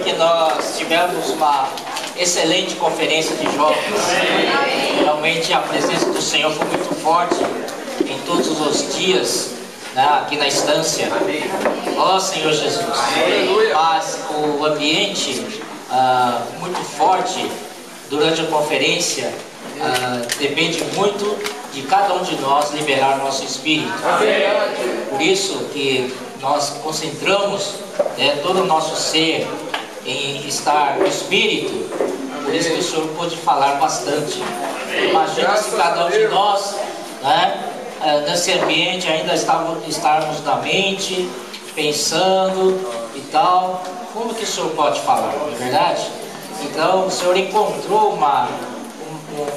que nós tivemos uma excelente conferência de jovens. Realmente a presença do Senhor foi muito forte em todos os dias, né, aqui na estância. Ó Senhor Jesus. Mas o ambiente muito forte durante a conferência depende muito de cada um de nós liberar nosso espírito. Por isso que nós concentramos todo o nosso ser em estar no espírito. Por isso que o Senhor pôde falar bastante. Imagina se cada um de nós, nesse ambiente ainda estarmos na mente, pensando e tal. Como que o Senhor pode falar, não é verdade? Então o Senhor encontrou uma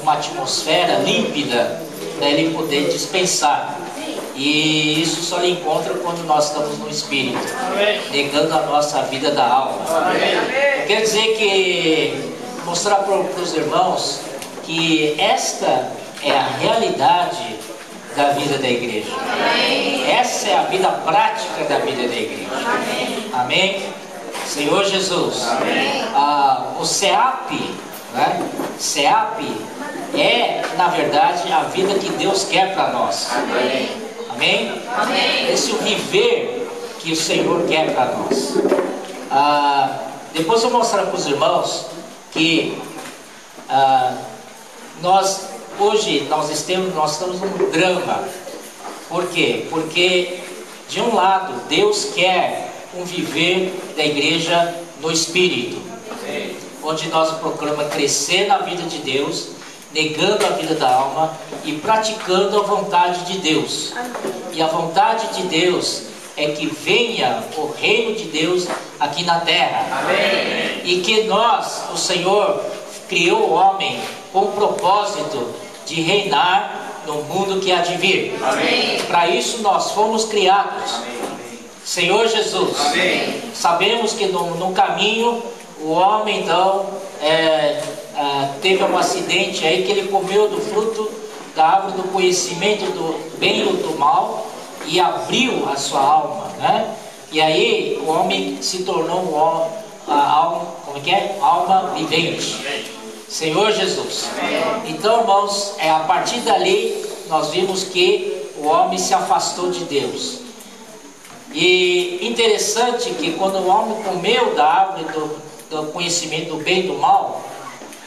atmosfera límpida para Ele poder dispensar. E isso só lhe encontra quando nós estamos no Espírito, negando a nossa vida da alma. Quer dizer que mostrar para os irmãos que esta é a realidade da vida da igreja. Essa é a vida prática da vida da igreja. Amém? Senhor Jesus. O SEAP, SEAP é, na verdade, a vida que Deus quer para nós. Amém? Esse é o viver que o Senhor quer para nós. Depois eu vou mostrar para os irmãos que hoje nós estamos num drama. Por quê? Porque de um lado Deus quer um viver da igreja no Espírito, onde nós procuramos crescer na vida de Deus, negando a vida da alma e praticando a vontade de Deus. E a vontade de Deus é que venha o reino de Deus aqui na terra. Amém. E que nós, o Senhor criou o homem com o propósito de reinar no mundo que há de vir. Para isso nós fomos criados. Amém. Senhor Jesus. Amém. Sabemos que no caminho o homem então teve um acidente aí, que ele comeu do fruto da árvore do conhecimento do bem e do mal e abriu a sua alma, E aí o homem se tornou alma vivente. Senhor Jesus. Então, irmãos, a partir dali nós vimos que o homem se afastou de Deus. E interessante que quando o homem comeu da árvore do conhecimento do bem e do mal,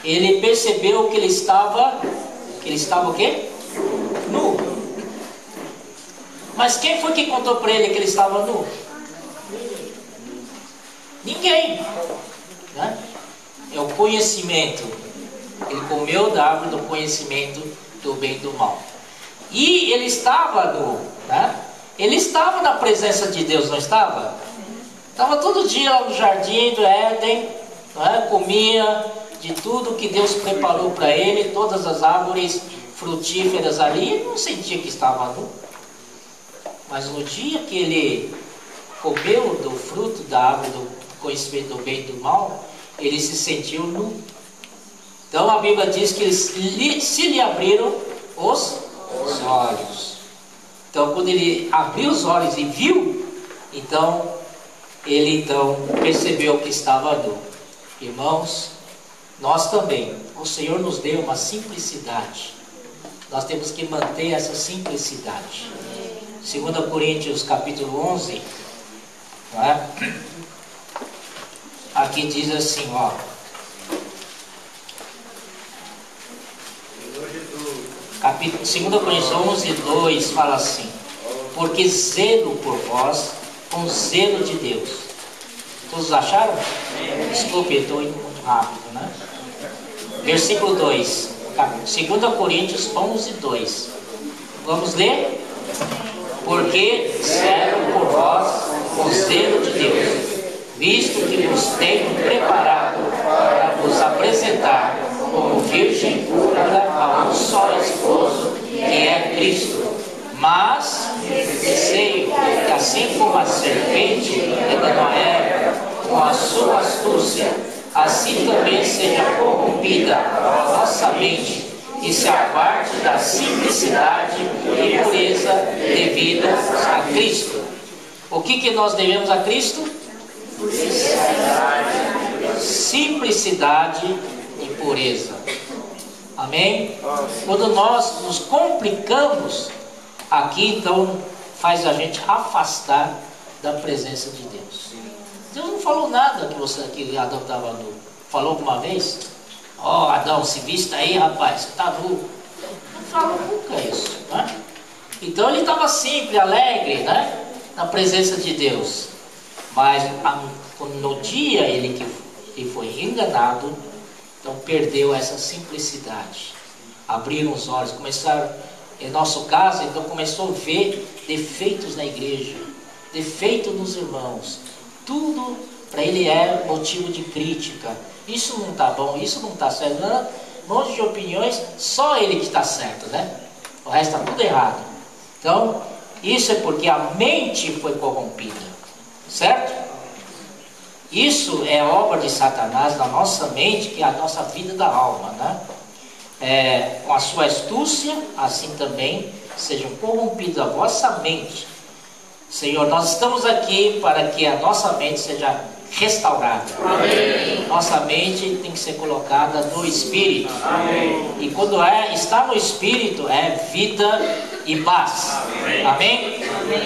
ele percebeu que ele estava o quê? Nu. Mas quem foi que contou para ele que ele estava nu? Ninguém. É o conhecimento. Ele comeu da árvore do conhecimento do bem e do mal. E ele estava nu, Ele estava na presença de Deus, não estava? Estava todo dia lá no jardim do Éden, comia de tudo que Deus preparou para ele, todas as árvores frutíferas ali, ele não sentia que estava nu. Mas no dia que ele comeu do fruto da árvore do conhecimento do bem e do mal, ele se sentiu nu. Então a Bíblia diz que se lhe abriram os olhos. Então quando ele abriu os olhos e viu, então ele percebeu que estava nu. Irmãos, nós também, o Senhor nos deu uma simplicidade. Nós temos que manter essa simplicidade. 2 Coríntios capítulo 11, aqui diz assim, 2 Coríntios 11, 2 fala assim: porque zelo por vós com zelo de Deus. Todos acharam? Desculpe, eu estou indo muito rápido, Versículo 2, 2 Coríntios 11, 2. Vamos ler? Porque zelo por vós com zelo de Deus, visto que vos tenho preparado para vos apresentar como virgem pura a um só esposo, que é Cristo. Mas receio que, assim como a serpente enganou Eva com a sua astúcia, assim também seja corrompida a vossa mente, e se aparte da simplicidade e pureza devidas a Cristo. O que nós devemos a Cristo? Simplicidade simplicidade e pureza. Amém? Quando nós nos complicamos, aqui então faz a gente afastar da presença de Deus. Deus não falou nada que Adão estava nu. Falou alguma vez? Ó, Adão, se vista aí, rapaz, você está nu. Não falou nunca isso, né? Então ele estava simples, alegre, né? Na presença de Deus. Mas no dia ele foi enganado, então perdeu essa simplicidade. Abriram os olhos, começaram, em nosso caso, então começou a ver defeitos na igreja, defeito nos irmãos. Tudo para ele é motivo de crítica. Isso não está bom, isso não está certo. Um monte de opiniões, só ele que está certo, né? O resto está tudo errado. Então, isso é porque a mente foi corrompida, certo? Isso é obra de Satanás na nossa mente, que é a nossa vida da alma, né? Com a sua astúcia, assim também sejam corrompidos a vossa mente. Senhor, nós estamos aqui para que a nossa mente seja restaurada. Amém. Nossa mente tem que ser colocada no Espírito. Amém. E quando está no Espírito, é vida e paz. Amém. Amém?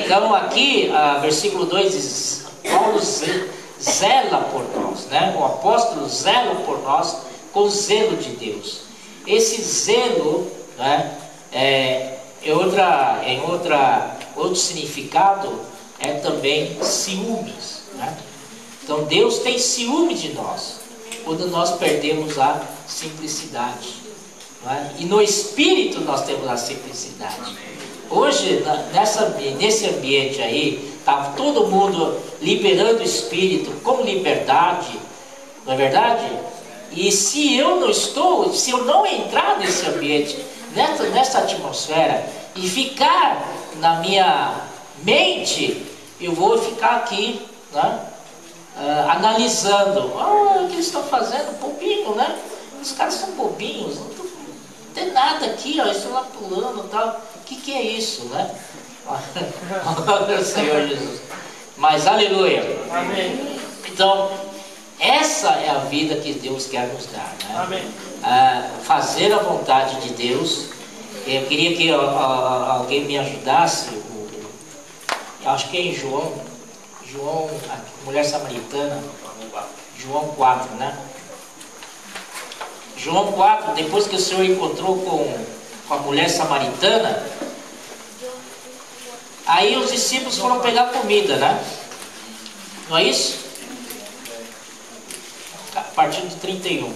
Então aqui, versículo 2 diz, Paulo zela por nós, né? O apóstolo zela por nós com zelo de Deus. Esse zelo, né, outro significado é também ciúmes, né? Então Deus tem ciúme de nós quando nós perdemos a simplicidade, né? E no Espírito nós temos a simplicidade. Hoje nesse ambiente aí está todo mundo liberando o Espírito com liberdade, não é verdade? E se eu não entrar nesse ambiente, nessa atmosfera e ficar na minha mente, eu vou ficar aqui, né, analisando. O que eles estão fazendo? Bobinho, né? Os caras são bobinhos, não tem nada aqui, ó, estão lá pulando e tal. O que é isso, né? Senhor Jesus. Mas aleluia. Amém. Então, essa é a vida que Deus quer nos dar, né? Amém. Fazer a vontade de Deus. Eu queria que alguém me ajudasse. Acho que é em João, a mulher samaritana, João 4, né? João 4, depois que o Senhor encontrou com a mulher samaritana, aí os discípulos foram pegar comida, né? Não é isso? A partir do 31.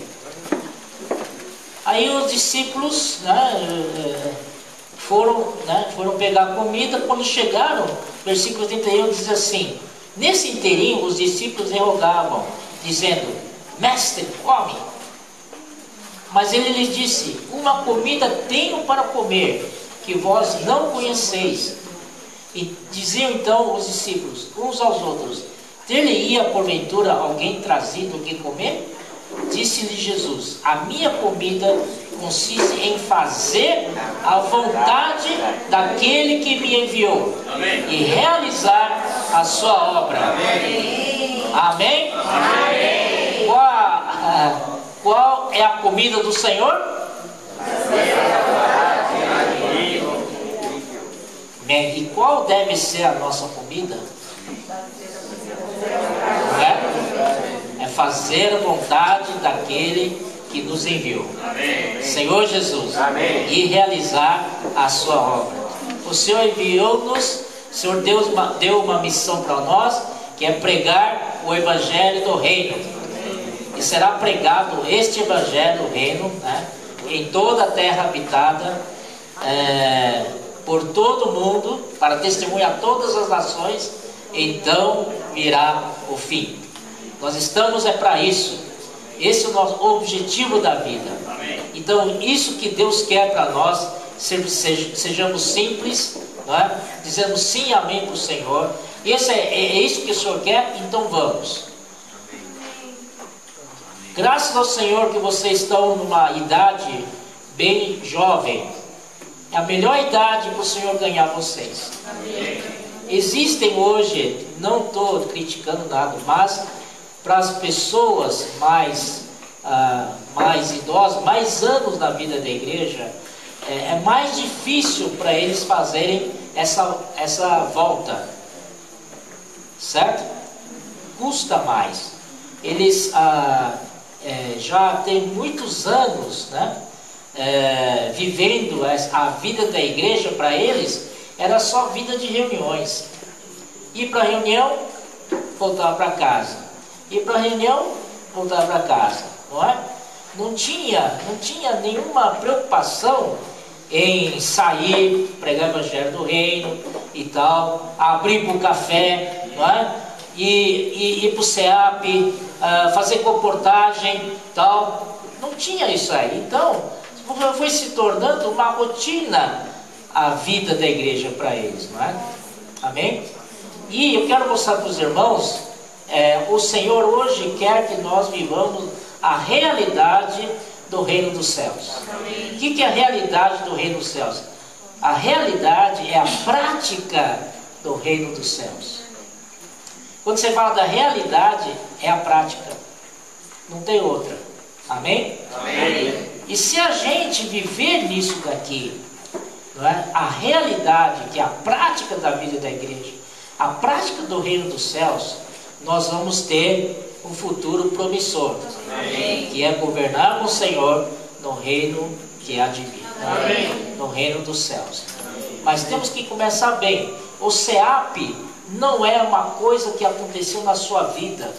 Aí os discípulos, né, foram pegar comida. Quando chegaram, versículo 31 diz assim: nesse inteirinho os discípulos rogavam, dizendo: mestre, come. Mas ele lhes disse: uma comida tenho para comer, que vós não conheceis. E diziam então os discípulos uns aos outros: ter-lhe-ia porventura alguém trazido o que comer? Disse-lhe Jesus: a minha comida consiste em fazer a vontade daquele que me enviou. Amém. E realizar a sua obra. Amém? Amém? Amém. Qual é a comida do Senhor? Amém. E qual deve ser a nossa comida? É fazer a vontade daquele que nos enviou. Amém. Senhor Jesus. Amém. E realizar a sua obra. O Senhor enviou-nos, o Senhor Deus deu uma missão para nós, que é pregar o Evangelho do Reino. E será pregado este Evangelho do Reino, né, em toda a terra habitada, por todo mundo, para testemunhar todas as nações. Então virá o fim. Nós estamos para isso. Esse é o nosso objetivo da vida. Amém. Então isso que Deus quer para nós, sejamos simples, não é? Dizendo sim e amém para o Senhor. Esse é isso que o Senhor quer, então vamos. Graças ao Senhor que vocês estão numa idade bem jovem. É a melhor idade para o Senhor ganhar vocês. Amém. Existem hoje, não estou criticando nada, mas para as pessoas mais mais idosos, mais anos na vida da igreja, é mais difícil para eles fazerem essa volta, certo? Custa mais. Eles já têm muitos anos, né, vivendo a vida da igreja. Para eles era só vida de reuniões. Ir para a reunião, voltar para casa. Ir para a reunião, voltar para casa, não é? Não tinha nenhuma preocupação em sair, pregar o evangelho do reino e tal, abrir para o café, não é? E ir para o SEAP, fazer comportagem tal. Não tinha isso aí. Então foi se tornando uma rotina a vida da igreja para eles, não é? Amém? E eu quero mostrar para os irmãos, o Senhor hoje quer que nós vivamos a realidade do reino dos céus. Amém. O que é a realidade do reino dos céus? A realidade é a prática do reino dos céus. Quando você fala da realidade, é a prática. Não tem outra. Amém? Amém. E se a gente viver nisso daqui, não é? A realidade, que é a prática da vida da igreja, a prática do reino dos céus, nós vamos ter um futuro promissor. Amém. Que é governar com o Senhor no reino que há de vir. Amém. No reino dos céus. Amém. Mas temos que começar bem. O SEAP não é uma coisa que aconteceu na sua vida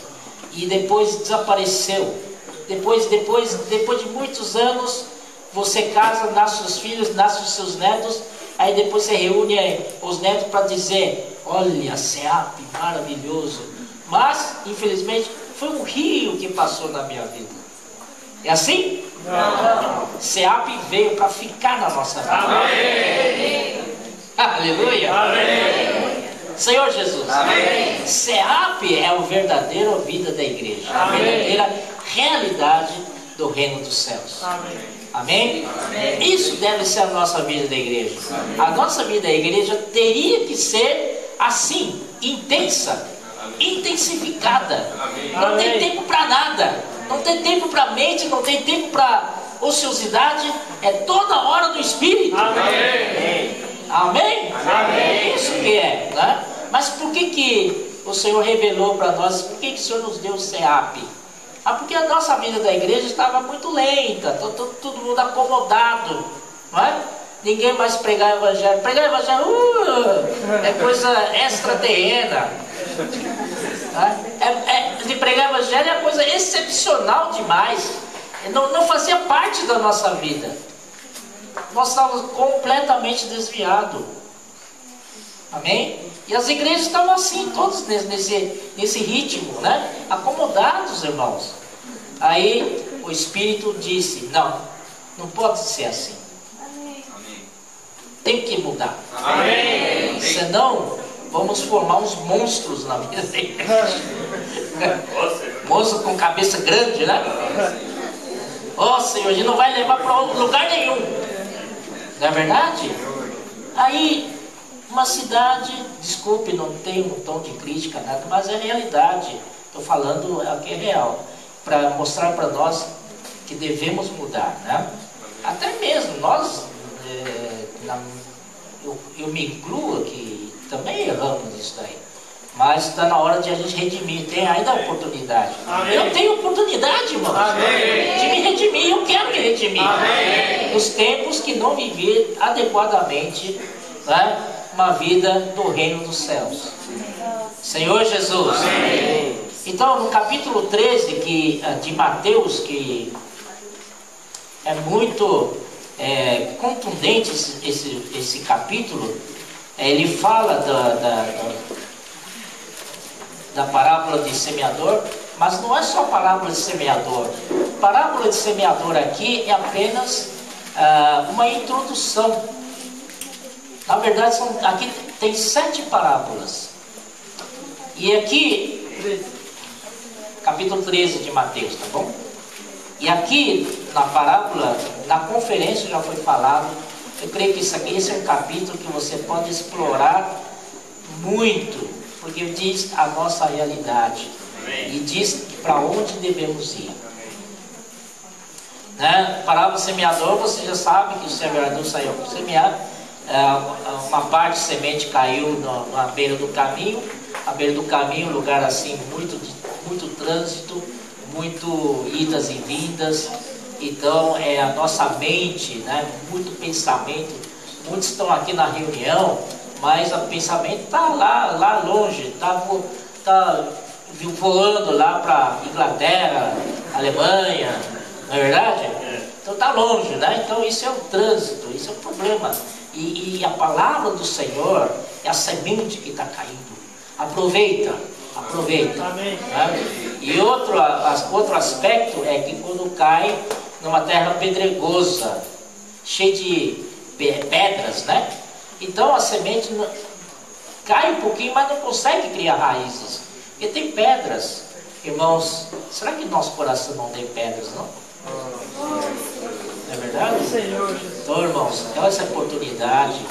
e depois desapareceu. Depois de muitos anos, você casa, nasce os filhos, nasce os seus netos, aí depois você reúne os netos para dizer: olha, SEAP, maravilhoso. Mas, infelizmente, foi um rio que passou na minha vida. É assim? Não. SEAP veio para ficar na nossa vida. Amém. Aleluia. Amém. Senhor Jesus. Amém. SEAP é a verdadeira vida da igreja. Amém. A verdadeira realidade do reino dos céus. Amém. Amém? Amém. Isso deve ser a nossa vida da igreja. Amém. A nossa vida da igreja teria que ser assim, intensa, intensificada. Amém. Não tem tempo para nada, não tem tempo para mente, não tem tempo para ociosidade, é toda hora do Espírito. Amém. Amém? Amém. Isso que é, né? Mas por que o Senhor revelou para nós? Por que o Senhor nos deu o SEAP? Porque a nossa vida da igreja estava muito lenta, todo mundo acomodado, não é? Ninguém mais pregar o evangelho. Pregar o evangelho é coisa extraterrena. De pregar o evangelho é coisa excepcional demais. Não fazia parte da nossa vida. Nós estávamos completamente desviados. Amém? E as igrejas estavam assim, todos nesse ritmo, né? Acomodados, irmãos. Aí o Espírito disse: não pode ser assim. Amém. Tem que mudar. Amém. Senão vamos formar uns monstros na vida da igreja. Monstro com cabeça grande, né? Ó Senhor, a gente não vai levar para lugar nenhum. Não é verdade? Aí uma cidade, desculpe, não tem um tom de crítica, nada, mas é realidade. Estou falando aqui é real, para mostrar para nós que devemos mudar, né? Até mesmo nós, eu me incluo aqui, também erramos isso daí. Mas está na hora de a gente redimir, tem ainda a oportunidade. Amém. Eu tenho oportunidade, irmão, de me redimir, eu quero me redimir. Amém. Nos tempos que não viver adequadamente, né? Uma vida do reino dos céus. Senhor Jesus. Amém. Então no capítulo 13 de Mateus, que é muito contundente esse capítulo, ele fala da parábola de semeador, mas não é só parábola de semeador. Parábola de semeador aqui é apenas uma introdução. Na verdade, aqui tem 7 parábolas. E aqui, capítulo 13 de Mateus, tá bom? E aqui, na parábola, na conferência já foi falado. Eu creio que esse é um capítulo que você pode explorar muito, porque diz a nossa realidade. Amém. E diz para onde devemos ir. né? Parábola do semeador, você já sabe que o semeador saiu para semear. Uma parte de semente caiu na beira do caminho. À beira do caminho, lugar assim, muito trânsito, muito idas e vindas. Então é a nossa mente, né? Muito pensamento. Muitos estão aqui na reunião, mas o pensamento está lá longe, está voando lá para Inglaterra, Alemanha, não é verdade? Então está longe, né? Então isso é um trânsito, isso é um problema. E a palavra do Senhor é a semente que está caindo. Aproveita. Amém. Né? E outro aspecto é que quando cai numa terra pedregosa, cheia de pedras, né? Então a semente cai um pouquinho, mas não consegue criar raízes, porque tem pedras. Irmãos, será que nosso coração não tem pedras, não? Não é verdade? Então, irmãos, então essa oportunidade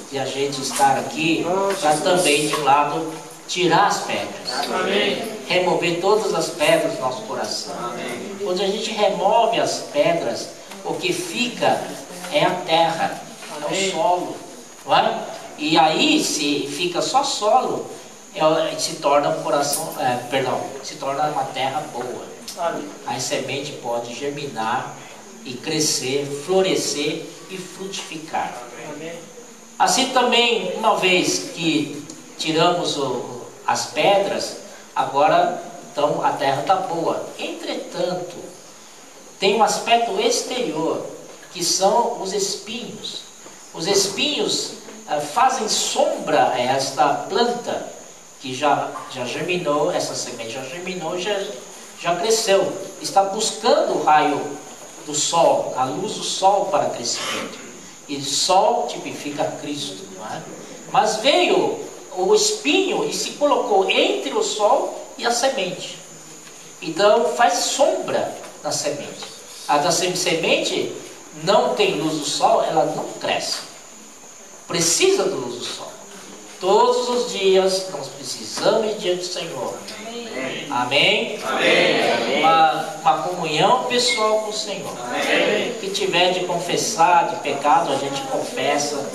de a gente estar aqui para também, de um lado, tirar as pedras. Amém. Remover todas as pedras do nosso coração. Amém. Quando a gente remove as pedras, o que fica é a terra, é o solo. Não é? E aí, se fica só solo, se torna um coração, se torna uma terra boa. Amém. A semente pode germinar e crescer, florescer e frutificar. Amém. Assim também, uma vez que tiramos as pedras, agora então a terra está boa. Entretanto, tem um aspecto exterior, que são os espinhos. Os espinhos fazem sombra a esta planta, que já germinou, essa semente já germinou, já cresceu. Está buscando o raio do sol, a luz do sol para crescimento. E sol tipifica Cristo, não é? Mas veio o espinho e se colocou entre o sol e a semente. Então faz sombra na semente. A da semente não tem luz do sol, ela não cresce. Precisa da luz do sol. Todos os dias nós precisamos diante do Senhor. Amém? Amém. Uma comunhão pessoal com o Senhor. Amém. Que tiver de confessar de pecado, a gente confessa.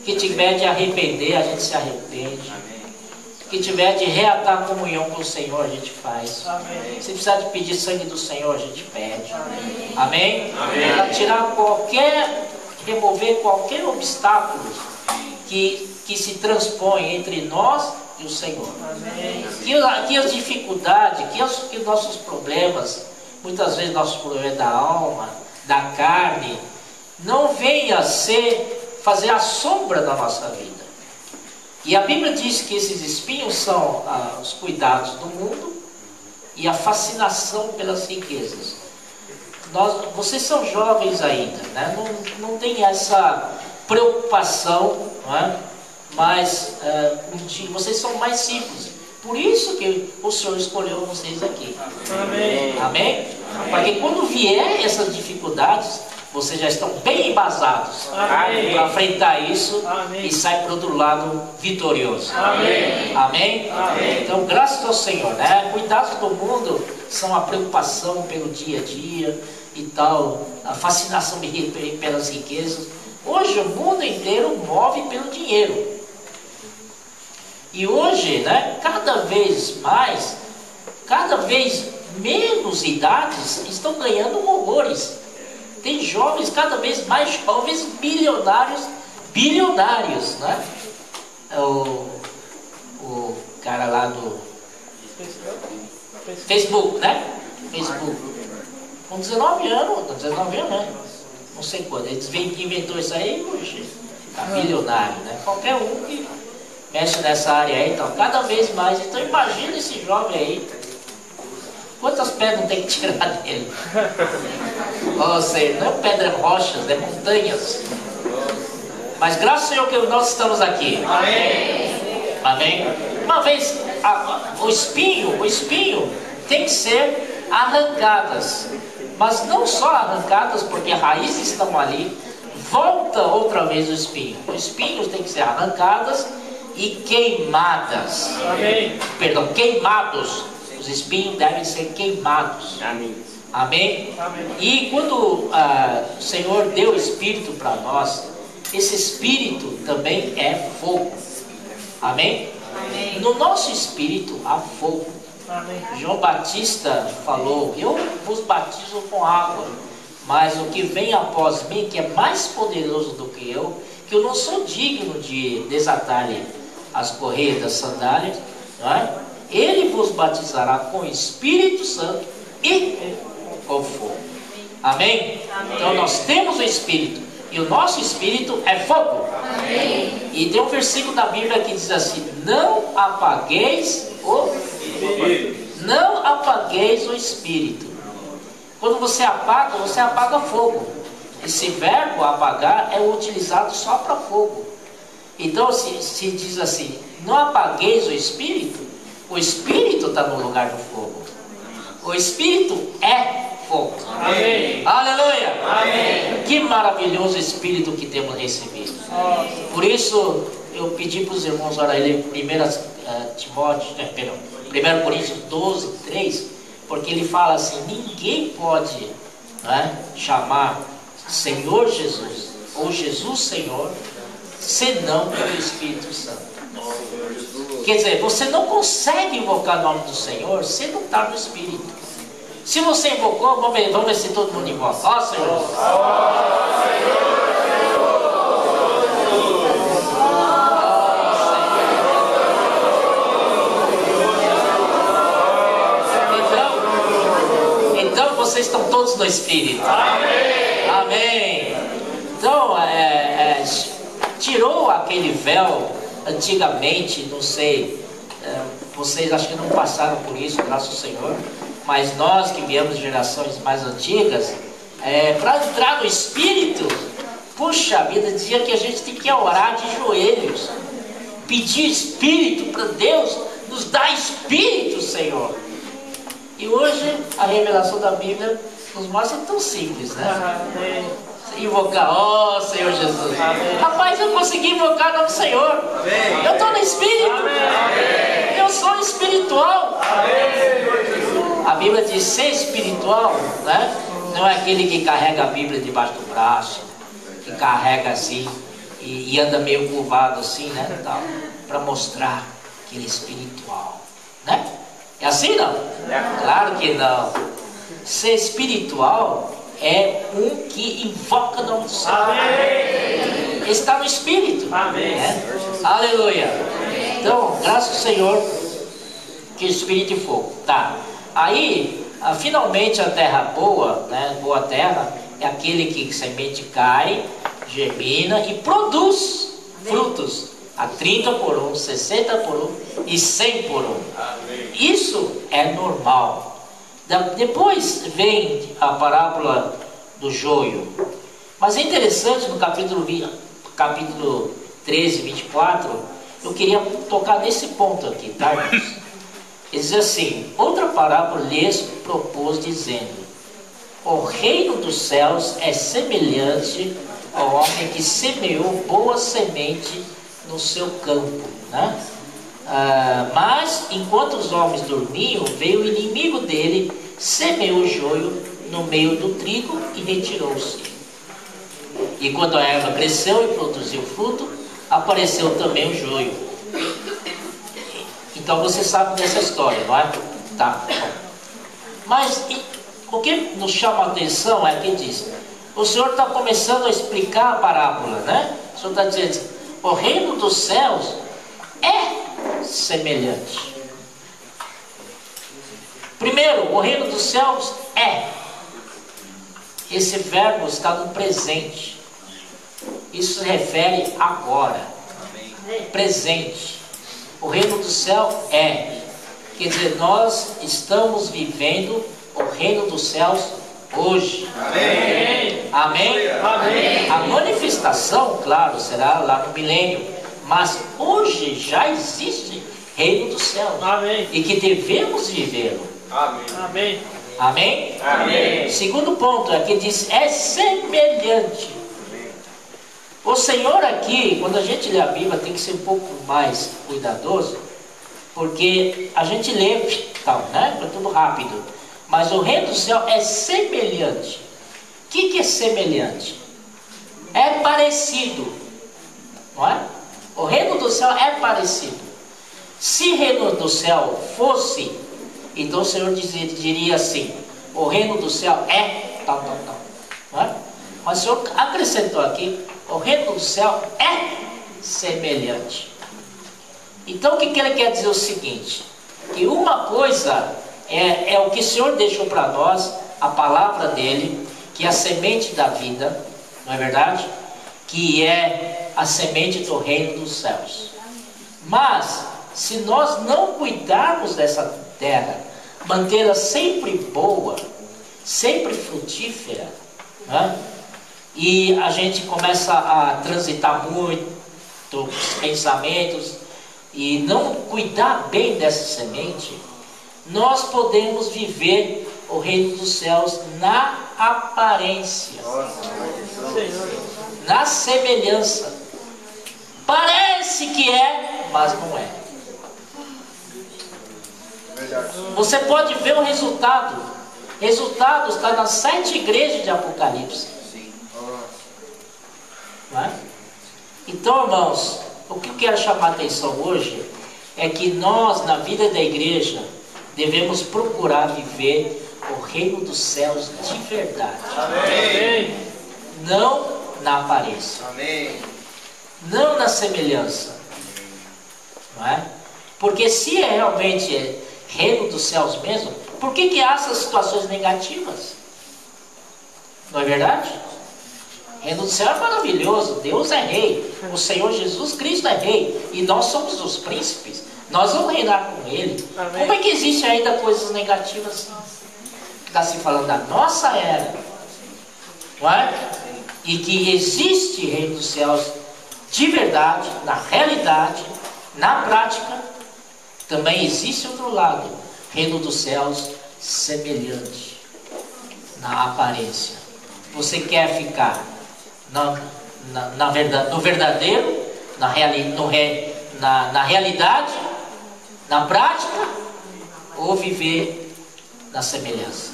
Que tiver de arrepender, a gente se arrepende. Amém. Que tiver de reatar a comunhão com o Senhor, a gente faz. Amém. Se precisar de pedir sangue do Senhor, a gente pede. Amém. Amém? Amém. Para tirar remover qualquer obstáculo que se transpõe entre nós e o Senhor. Amém. Que as dificuldades, que os nossos problemas, muitas vezes nossos problemas da alma, da carne, não venha a fazer a sombra da nossa vida. E a Bíblia diz que esses espinhos são os cuidados do mundo e a fascinação pelas riquezas. Vocês são jovens ainda, né? Não tem essa preocupação, não é? Mas vocês são mais simples. Por isso que o Senhor escolheu vocês aqui. Amém. Amém? Para que quando vier essas dificuldades, vocês já estão bem embasados para enfrentar isso. Amém. E sair para o outro lado vitorioso. Amém. Amém? Amém. Então, graças ao Senhor, né? Cuidados do mundo são a preocupação pelo dia a dia e tal, a fascinação pelas riquezas. Hoje o mundo inteiro move pelo dinheiro. E hoje, né, cada vez menos idades estão ganhando horrores. Tem jovens, cada vez mais jovens, bilionários, né? O cara lá do Facebook, né? Facebook. Com 19 anos, né? Não sei quando. Eles inventou isso aí, hoje tá bilionário, né? Qualquer um que mexe nessa área aí, então, cada vez mais. Então imagina esse jovem aí. Quantas pedras tem que tirar dele? Ou seja, não é pedra, rochas, é montanhas. Mas graças ao Senhor que nós estamos aqui. Amém. Amém? Uma vez, o espinho tem que ser arrancadas. Mas não só arrancadas, porque as raízes estão ali. Volta outra vez o espinho. Os espinhos têm que ser arrancadas e queimadas. Amém. Perdão, queimados. Os espinhos devem ser queimados. Amém. Amém? Amém. E quando o Senhor deu o Espírito para nós, esse Espírito também é fogo. Amém? Amém. No nosso espírito há fogo. Amém. João Batista falou: eu vos batizo com água, mas o que vem após mim, que é mais poderoso do que eu não sou digno de desatar-lhe as correias das sandálias, não é? Ele vos batizará com o Espírito Santo e com fogo. Amém? Amém. Então nós temos o Espírito, e o nosso Espírito é fogo. Amém. E tem um versículo da Bíblia que diz assim: não apagueis o Espírito. Quando você apaga fogo. Esse verbo apagar é utilizado só para fogo. Então se diz assim: não apagueis o Espírito está no lugar do fogo. O Espírito é fogo. Amém. Aleluia! Amém. Que maravilhoso Espírito que temos recebido. Por isso eu pedi para os irmãos orarem 1 Coríntios 12, 3, porque ele fala assim: ninguém pode, né, chamar Senhor Jesus ou Jesus Senhor senão pelo Espírito Santo. Quer dizer, você não consegue invocar o nome do Senhor se não está no Espírito. Se você invocou, vamos ver se todo mundo invoca. Ó Senhor. Então vocês estão todos no Espírito. Amém. Amém. Então, tirou aquele véu antigamente, não sei, vocês acho que não passaram por isso, graças ao Senhor, mas nós que viemos de gerações mais antigas, para entrar no Espírito, puxa vida, dizia que a gente tem que orar de joelhos, pedir Espírito para Deus, nos dá Espírito, Senhor. E hoje a revelação da Bíblia nos mostra tão simples, né? Amém. Invocar, ó Senhor Jesus. Amém. Rapaz, eu consegui invocar o nome do Senhor. Amém. Eu estou no Espírito. Amém. Eu sou espiritual. Amém. A Bíblia diz: ser espiritual, né? Não é aquele que carrega a Bíblia debaixo do braço, que carrega assim e anda meio curvado assim, né? Para mostrar que ele é espiritual, né? É assim não? Claro que não. Ser espiritual é um que invoca o nome do Senhor. Amém. Está no Espírito. Amém. Né? Aleluia. Então, graças ao Senhor, que Espírito e fogo. Tá. Aí, finalmente a terra boa, né? Boa terra, é aquele que semente cai, germina e produz frutos. A 30 por 1, 60 por 1 e 100 por 1. Amém. Isso é normal. Depois vem a parábola do joio. Mas é interessante, no capítulo 13, 24, eu queria tocar nesse ponto aqui, tá, irmãos? Ele diz assim: outra parábola lhes propôs, dizendo: o reino dos céus é semelhante ao homem que semeou boa semente no seu campo, né? Mas enquanto os homens dormiam, veio o inimigo dele, semeou o joio no meio do trigo e retirou-se. E quando a erva cresceu e produziu fruto, apareceu também o joio. Então você sabe dessa história, não é? Tá. Mas o que nos chama a atenção é que diz: o Senhor está começando a explicar a parábola, né? O Senhor está dizendo assim: o reino dos céus é semelhante. Primeiro, o reino dos céus é. Esse verbo está no presente. Isso se refere agora. Presente. O reino do céu é. Quer dizer, nós estamos vivendo o reino dos céus hoje. Amém. Amém? Amém. A manifestação, claro, será lá no milênio. Mas hoje já existe reino dos céus. Amém. E que devemos vivê-lo. Amém. Amém. Amém? Amém. Segundo ponto é que diz: é semelhante. O Senhor aqui, quando a gente lê a Bíblia, tem que ser um pouco mais cuidadoso, porque a gente lê tal, né? É tudo rápido. Mas o reino do céu é semelhante. O que é semelhante? É parecido, não é? O reino do céu é parecido. Se o reino do céu fosse, então o Senhor diria assim: o reino do céu é tal, tal, tal, não é? Mas o Senhor acrescentou aqui: o reino do céu é semelhante. Então o que ele quer dizer? O seguinte: que uma coisa é o que o Senhor deixou para nós, a palavra dele, que é a semente da vida, não é verdade? Que é a semente do reino dos céus. Mas se nós não cuidarmos dessa terra, mantê-la sempre boa, sempre frutífera, né? E a gente começa a transitar muito os pensamentos e não cuidar bem dessa semente, nós podemos viver o reino dos céus na aparência, na semelhança. Parece que é, mas não é. Você pode ver o resultado. O resultado está nas 7 igrejas de Apocalipse. Não é? Então, irmãos, o que eu quero chamar a atenção hoje é que nós, na vida da igreja, devemos procurar viver o reino dos céus de verdade. Amém. Não na aparência. Amém. Não na semelhança. Não é? Porque se é realmente reino dos céus mesmo, por que há essas situações negativas? Não é verdade? O reino do céu é maravilhoso, Deus é rei, o Senhor Jesus Cristo é rei, e nós somos os príncipes, nós vamos reinar com Ele. Amém. Como é que existe ainda coisas negativas? Está se falando da nossa era, não é? E que existe reino dos céus de verdade, na realidade, na prática. Também existe outro lado, reino dos céus semelhante, na aparência. Você quer ficar no verdadeiro, na realidade, na prática, ou viver na semelhança?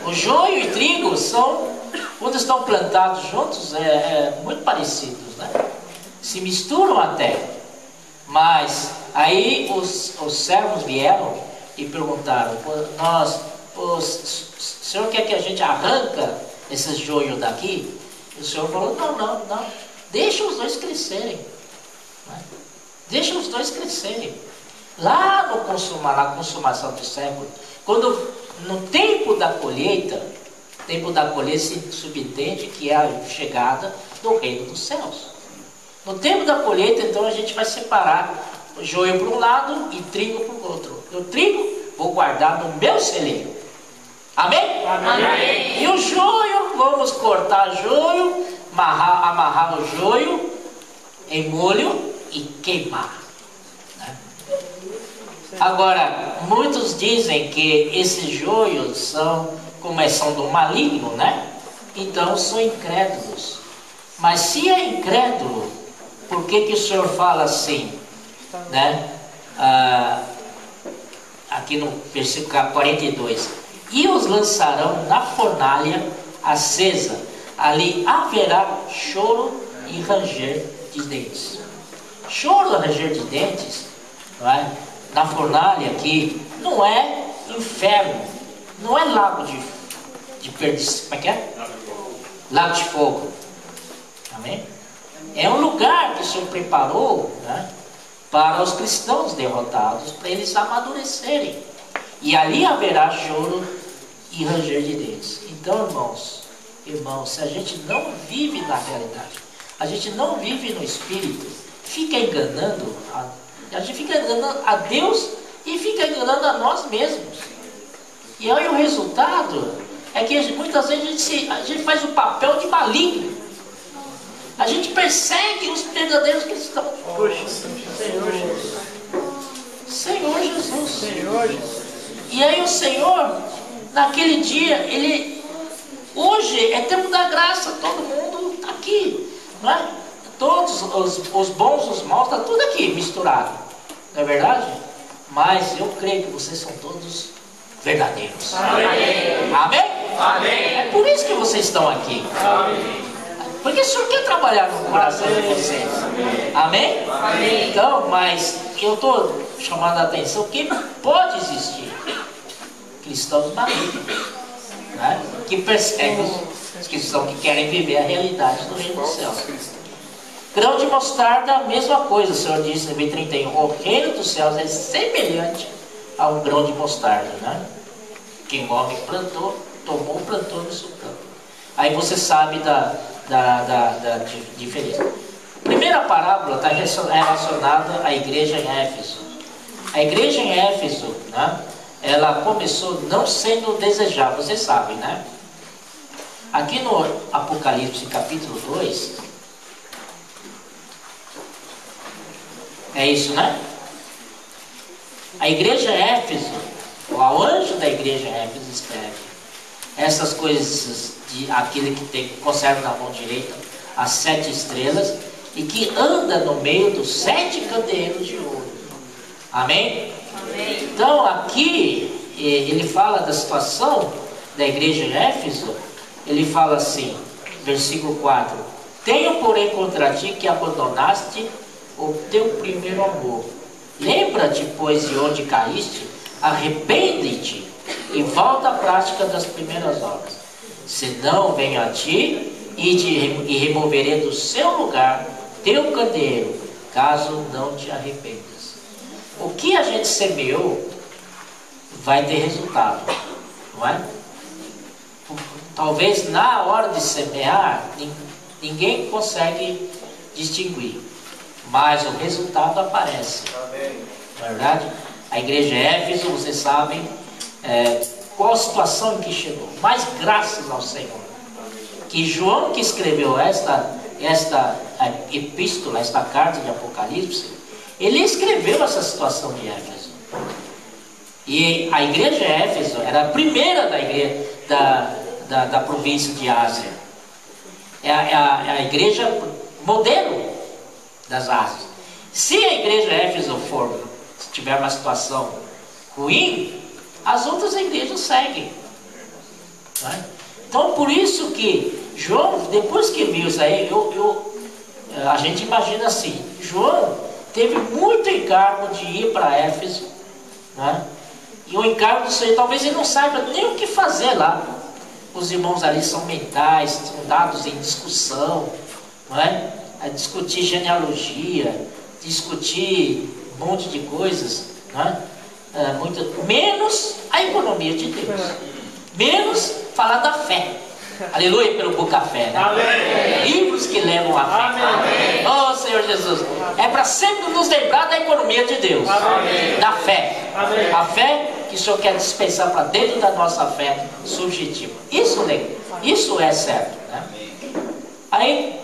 O joio e trigo são, quando estão plantados juntos, muito parecidos, né? Se misturam até. Mas aí os servos vieram e perguntaram: o senhor quer que a gente arranca esses joios daqui? E o Senhor falou: não, deixa os dois crescerem, né? Deixa os dois crescerem. Lá na consumação do século, quando no tempo da colheita se subentende que é a chegada do reino dos céus. No tempo da colheita, então, a gente vai separar o joio para um lado e trigo para o outro. O trigo vou guardar no meu celeiro. Amém? Amém. E o joio, vamos cortar joio, amarrar o joio em molho e queimar. Né? Agora, muitos dizem que esses joios são do maligno, né? Então são incrédulos. Mas se é incrédulo, por que o Senhor fala assim, né? Aqui no versículo 42: e os lançarão na fornalha acesa, ali haverá choro e ranger de dentes. Choro e ranger de dentes, não é? Na fornalha aqui não é inferno, não é lago de perdição. Como é que é? Lago de fogo. Amém? É um lugar que o Senhor preparou, né, para os cristãos derrotados, para eles amadurecerem. E ali haverá choro e ranger de dentes. Então, irmãos, se a gente não vive na realidade, a gente não vive no Espírito, fica enganando, a gente fica enganando a Deus e fica enganando a nós mesmos. E aí o resultado é que muitas vezes a gente faz o papel de maligno. A gente persegue os verdadeiros cristãos. Poxa, Senhor Jesus. Senhor Jesus. Senhor Jesus. E aí o Senhor, naquele dia, hoje é tempo da graça, todo mundo está aqui, não é? Todos os bons, os maus, está tudo aqui misturado, não é verdade? mas eu creio que vocês são todos verdadeiros. Amém. Amém? Amém. É por isso que vocês estão aqui. Amém. Porque o Senhor quer trabalhar no coração de vocês. Amém? Amém. Então, mas eu estou chamando a atenção que pode existir cristãos malignos, né? Que perseguem os cristãos que querem viver a realidade do reino dos céus. Grão de mostarda, a mesma coisa. O Senhor disse no versículo 31, o reino dos céus é semelhante a um grão de mostarda, né? Que o homem plantou, tomou, plantou no seu campo. Aí você sabe da diferença. A primeira parábola está relacionada à igreja em Éfeso. A igreja em Éfeso, né, ela começou não sendo desejável, vocês sabem, né? Aqui no Apocalipse capítulo 2, é isso, né? A igreja em Éfeso, o anjo da igreja em Éfeso escreve essas coisas de aquele que conserva na mão direita as 7 estrelas e que anda no meio dos 7 candeeiros de ouro. Amém? Amém. Então aqui ele fala da situação da igreja em Éfeso. Ele fala assim, versículo 4: tenho porém contra ti que abandonaste o teu primeiro amor. Lembra-te, pois, de onde caíste, arrepende-te e volta à prática das primeiras obras. Senão venho a ti e removerei do seu lugar teu candeeiro, caso não te arrependas. O que a gente semeou vai ter resultado, não é? Talvez na hora de semear ninguém consegue distinguir, mas o resultado aparece. Não é verdade? A igreja Éfeso, vocês sabem qual a situação em que chegou. Mas graças ao Senhor, que João, que escreveu esta epístola, esta carta de Apocalipse, ele escreveu essa situação de Éfeso. E a igreja Éfeso era a primeira da igreja da província de Ásia. É a igreja modelo das Ásias. Se a igreja Éfeso tiver uma situação ruim, as outras igrejas seguem, né? Então por isso que João, depois que viu isso aí, a gente imagina assim, João teve muito encargo de ir para Éfeso, né? E o encargo do Senhor, talvez ele não saiba nem o que fazer lá. Os irmãos ali são mentais, são dados em discussão, não é? A discutir genealogia, discutir um monte de coisas, não é? Menos a economia de Deus, menos falar da fé. Aleluia pelo Boca Fé, né? Amém. Livros que levam à fé. Amém. Oh Senhor Jesus, é para sempre nos lembrar da economia de Deus. Amém. Da fé. Amém. A fé que o Senhor quer dispensar para dentro da nossa fé subjetiva. Isso é certo, né? Aí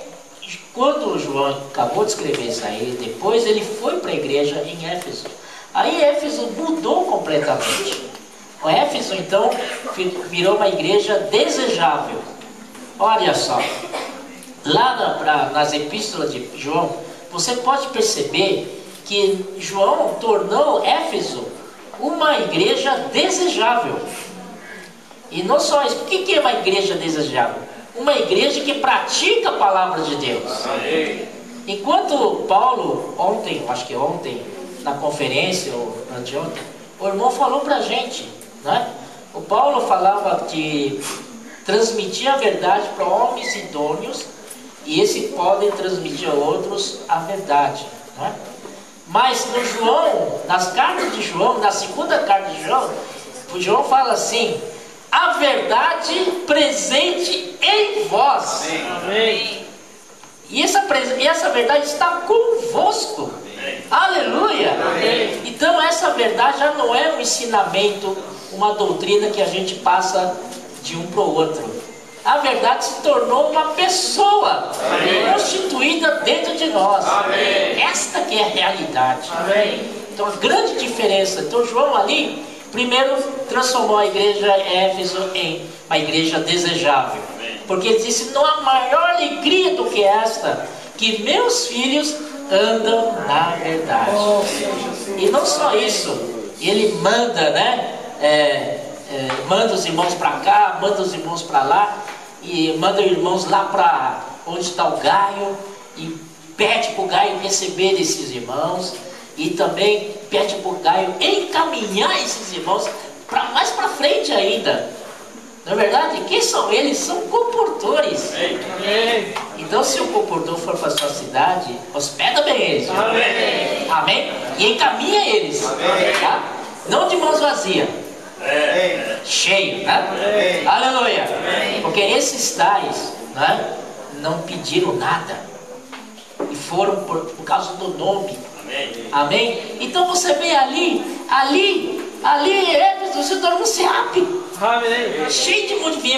quando o João acabou de escrever isso aí, depois ele foi para a igreja em Éfeso. Aí Éfeso mudou completamente. O Éfeso então virou uma igreja desejável. Olha só, lá nas epístolas de João, você pode perceber que João tornou Éfeso uma igreja desejável. E não só isso, o que é uma igreja desejável? Uma igreja que pratica a palavra de Deus. Enquanto Paulo, acho que ontem, na conferência, ou anteontem, o irmão falou pra gente, né? O Paulo falava que transmitia a verdade para homens idôneos, e esses podem transmitir a outros a verdade, né? Mas no João, nas cartas de João, na segunda carta de João, o João fala assim: a verdade presente em vós. Amém. E essa verdade está convosco. Aleluia. Amém. Então essa verdade já não é um ensinamento, uma doutrina que a gente passa de um para o outro. A verdade se tornou uma pessoa constituída dentro de nós. Amém. Esta que é a realidade. Amém. Então a grande diferença. Então João ali primeiro transformou a igreja Éfeso em uma igreja desejável. Porque ele disse: não há maior alegria do que esta, que meus filhos andam na verdade. E não só isso, ele manda, né? Manda os irmãos para cá, manda os irmãos para lá, e manda os irmãos lá para onde está o Gaio, e pede para o Gaio receber esses irmãos, e também pede para o Gaio encaminhar esses irmãos para mais para frente ainda. Não é verdade? Quem são eles? São comportores. Então, se o comportor for para a sua cidade, hospeda bem eles. Amém. Amém? E encaminha eles. Tá? Não de mãos vazias. Cheio, né? Aleluia. Porque esses tais, né, não pediram nada e foram por causa do nome. Amém? Então você vê ali Éfeso se tornou um SEAP. Cheio de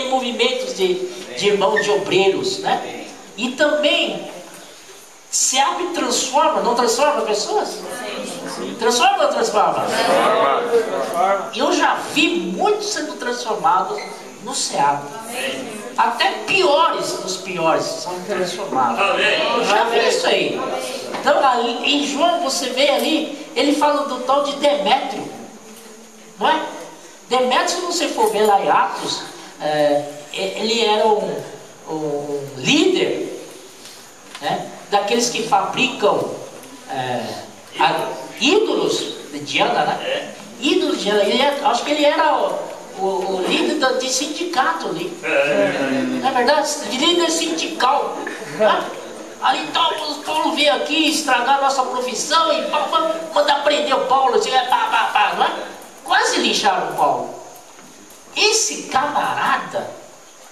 movimentos de irmãos, de obreiros, né? E também SEAP transforma, não transforma pessoas? Transforma ou não transforma? Eu já vi muitos sendo transformados no SEAP. Até piores dos piores são transformados. Eu já vi isso aí. Então ali, em João você vê ali, ele fala do tal de Demétrio, não é? Demétrio, se você for ver lá em Atos, ele era um líder, né, daqueles que fabricam ídolos de Diana, né? Ídolos de Diana. Acho que ele era o líder de sindicato ali. Não é verdade? Líder sindical, né? Ali então Paulo veio aqui estragar a nossa profissão e mandar prender o Paulo, assim, não é? Quase lixaram o Paulo. Esse camarada,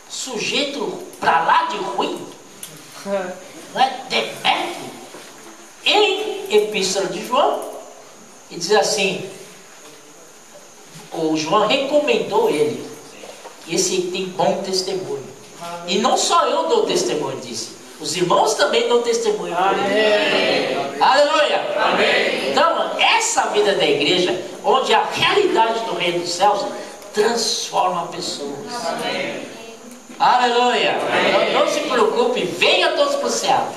sujeito pra lá de ruim, não é? Demétrio, em Epístola de João, e diz assim, o João recomendou ele, esse tem bom testemunho. E não só eu dou testemunho disso, os irmãos também dão testemunho por ele. Aleluia! Amém. Então, essa vida da igreja, onde a realidade do reino dos céus transforma pessoas. Amém. Aleluia! Então, não se preocupe, venha todos para o céu.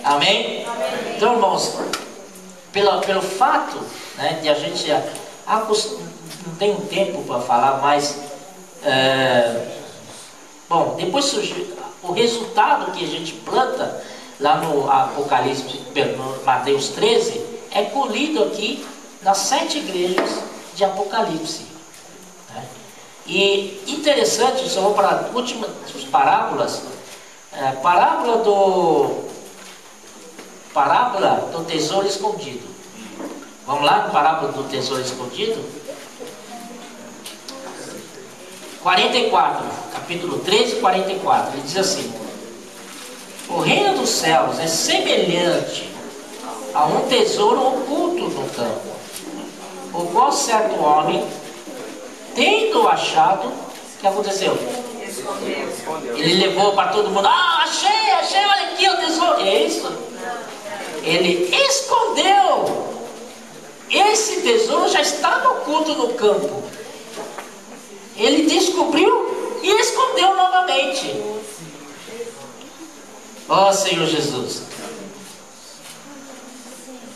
Amém? Então, irmãos, pelo fato, né, de a gente não tem um tempo para falar, mas bom, depois surgiu o resultado que a gente planta lá no Apocalipse, no Mateus 13, é colhido aqui nas 7 igrejas de Apocalipse, né? E interessante, só vou para as últimas parábolas, parábola do tesouro escondido. Vamos lá, parábola do tesouro escondido? 44, capítulo 13, 44, ele diz assim: o reino dos céus é semelhante a um tesouro oculto no campo, o qual certo homem, tendo achado, o que aconteceu? Ele levou para todo mundo, achei, olha aqui o tesouro. É isso. Ele escondeu. Esse tesouro já estava oculto no campo. Ele descobriu e escondeu novamente. Ó Senhor Jesus.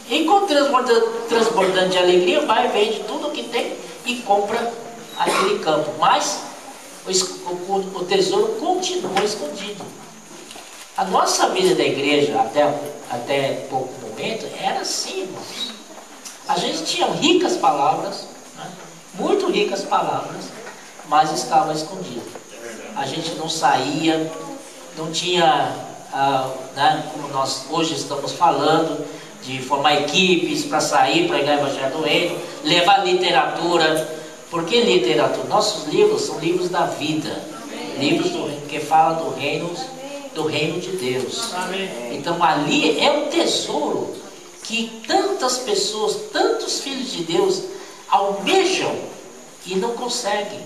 Enquanto transbordando de alegria, vai, vende tudo o que tem e compra aquele campo. Mas o tesouro continua escondido. A nossa vida da igreja, até pouco momento, era assim, irmãos. A gente tinha ricas palavras, né? Muito ricas palavras, mas estava escondido. A gente não saía, não tinha, né, como nós hoje estamos falando, de formar equipes para sair, pregar o Evangelho do Reino, levar literatura. Por que literatura? Nossos livros são livros da vida, livros que falam do reino de Deus. Então ali é um tesouro que tantas pessoas, tantos filhos de Deus almejam e não conseguem.